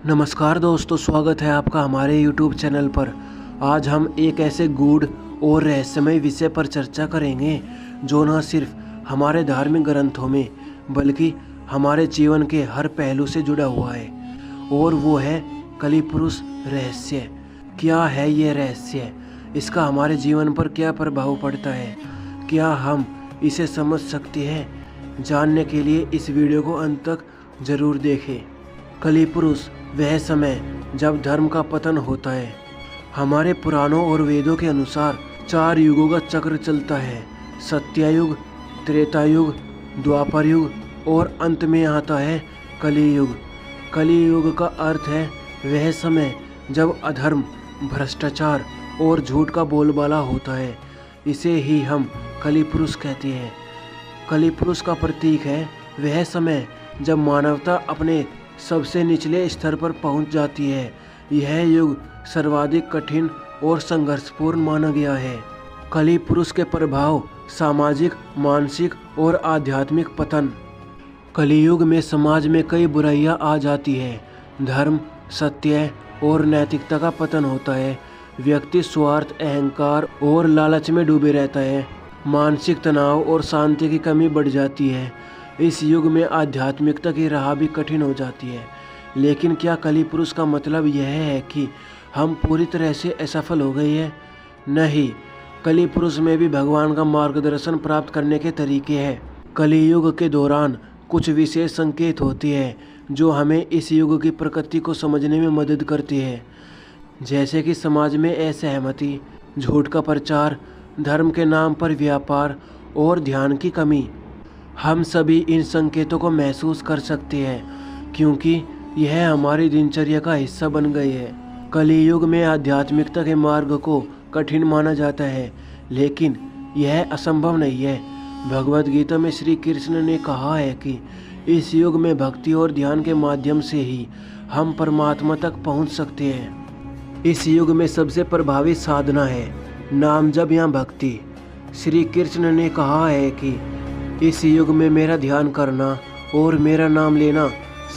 नमस्कार दोस्तों, स्वागत है आपका हमारे YouTube चैनल पर। आज हम एक ऐसे गूढ़ और रहस्यमय विषय पर चर्चा करेंगे जो न सिर्फ हमारे धार्मिक ग्रंथों में बल्कि हमारे जीवन के हर पहलू से जुड़ा हुआ है, और वो है कलिपुरुष रहस्य। क्या है ये रहस्य? इसका हमारे जीवन पर क्या प्रभाव पड़ता है? क्या हम इसे समझ सकते हैं? जानने के लिए इस वीडियो को अंत तक ज़रूर देखें। कलिपुरुष वह समय जब धर्म का पतन होता है। हमारे पुराणों और वेदों के अनुसार 4 युगों का चक्र चलता है: सत्ययुग, त्रेतायुग, द्वापर युग और अंत में आता है कलियुग। कलियुग का अर्थ है वह समय जब अधर्म, भ्रष्टाचार और झूठ का बोलबाला होता है। इसे ही हम कलिपुरुष कहते हैं। कलिपुरुष का प्रतीक है वह समय जब मानवता अपने सबसे निचले स्तर पर पहुंच जाती है। यह युग सर्वाधिक कठिन और संघर्षपूर्ण माना गया है। कलिपुरुष के प्रभाव: सामाजिक, मानसिक और आध्यात्मिक पतन। कलियुग में समाज में कई बुराइयां आ जाती हैं। धर्म, सत्य और नैतिकता का पतन होता है। व्यक्ति स्वार्थ, अहंकार और लालच में डूबे रहता है। मानसिक तनाव और शांति की कमी बढ़ जाती है। इस युग में आध्यात्मिकता की राह भी कठिन हो जाती है। लेकिन क्या कलिपुरुष का मतलब यह है कि हम पूरी तरह से असफल हो गए हैं? नहीं, कलिपुरुष में भी भगवान का मार्गदर्शन प्राप्त करने के तरीके हैं। कलियुग के दौरान कुछ विशेष संकेत होते हैं जो हमें इस युग की प्रकृति को समझने में मदद करती है, जैसे कि समाज में असहमति, झूठ का प्रचार, धर्म के नाम पर व्यापार और ध्यान की कमी। हम सभी इन संकेतों को महसूस कर सकते हैं क्योंकि यह हमारी दिनचर्या का हिस्सा बन गई है। कलियुग में आध्यात्मिकता के मार्ग को कठिन माना जाता है, लेकिन यह असंभव नहीं है। भगवद गीता में श्री कृष्ण ने कहा है कि इस युग में भक्ति और ध्यान के माध्यम से ही हम परमात्मा तक पहुंच सकते हैं। इस युग में सबसे प्रभावी साधना है नाम जप या भक्ति। श्री कृष्ण ने कहा है कि इस युग में मेरा ध्यान करना और मेरा नाम लेना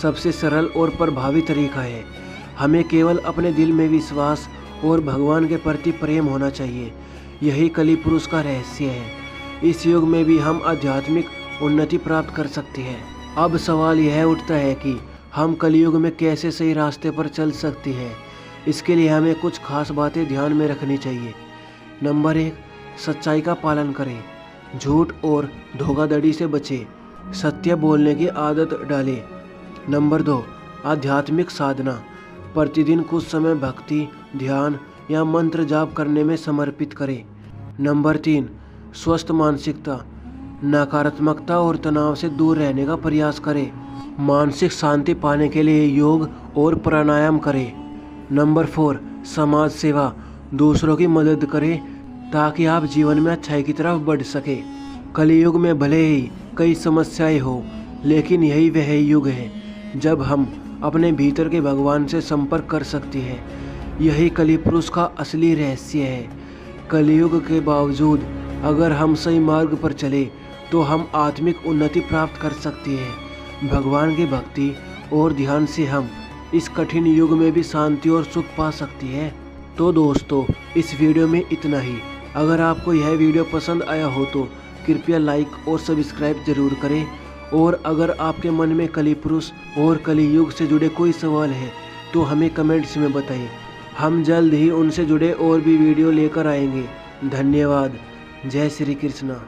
सबसे सरल और प्रभावी तरीका है। हमें केवल अपने दिल में विश्वास और भगवान के प्रति प्रेम होना चाहिए। यही कलिपुरुष का रहस्य है। इस युग में भी हम आध्यात्मिक उन्नति प्राप्त कर सकते हैं। अब सवाल यह उठता है कि हम कलियुग में कैसे सही रास्ते पर चल सकते हैं। इसके लिए हमें कुछ खास बातें ध्यान में रखनी चाहिए। नंबर 1, सच्चाई का पालन करें। झूठ और धोखाधड़ी से बचें। सत्य बोलने की आदत डालें। नंबर 2, आध्यात्मिक साधना। प्रतिदिन कुछ समय भक्ति, ध्यान या मंत्र जाप करने में समर्पित करें। नंबर 3, स्वस्थ मानसिकता। नकारात्मकता और तनाव से दूर रहने का प्रयास करें। मानसिक शांति पाने के लिए योग और प्राणायाम करें। नंबर 4, समाज सेवा। दूसरों की मदद करें ताकि आप जीवन में अच्छाई की तरफ बढ़ सके। कलियुग में भले ही कई समस्याएं हो, लेकिन यही वह युग है जब हम अपने भीतर के भगवान से संपर्क कर सकते हैं। यही कलिपुरुष का असली रहस्य है। कलियुग के बावजूद अगर हम सही मार्ग पर चले तो हम आत्मिक उन्नति प्राप्त कर सकते हैं। भगवान की भक्ति और ध्यान से हम इस कठिन युग में भी शांति और सुख पा सकते हैं। तो दोस्तों, इस वीडियो में इतना ही। अगर आपको यह वीडियो पसंद आया हो तो कृपया लाइक और सब्सक्राइब जरूर करें। और अगर आपके मन में कलिपुरुष और कलियुग से जुड़े कोई सवाल है तो हमें कमेंट्स में बताइए। हम जल्द ही उनसे जुड़े और भी वीडियो लेकर आएंगे। धन्यवाद। जय श्री कृष्णा।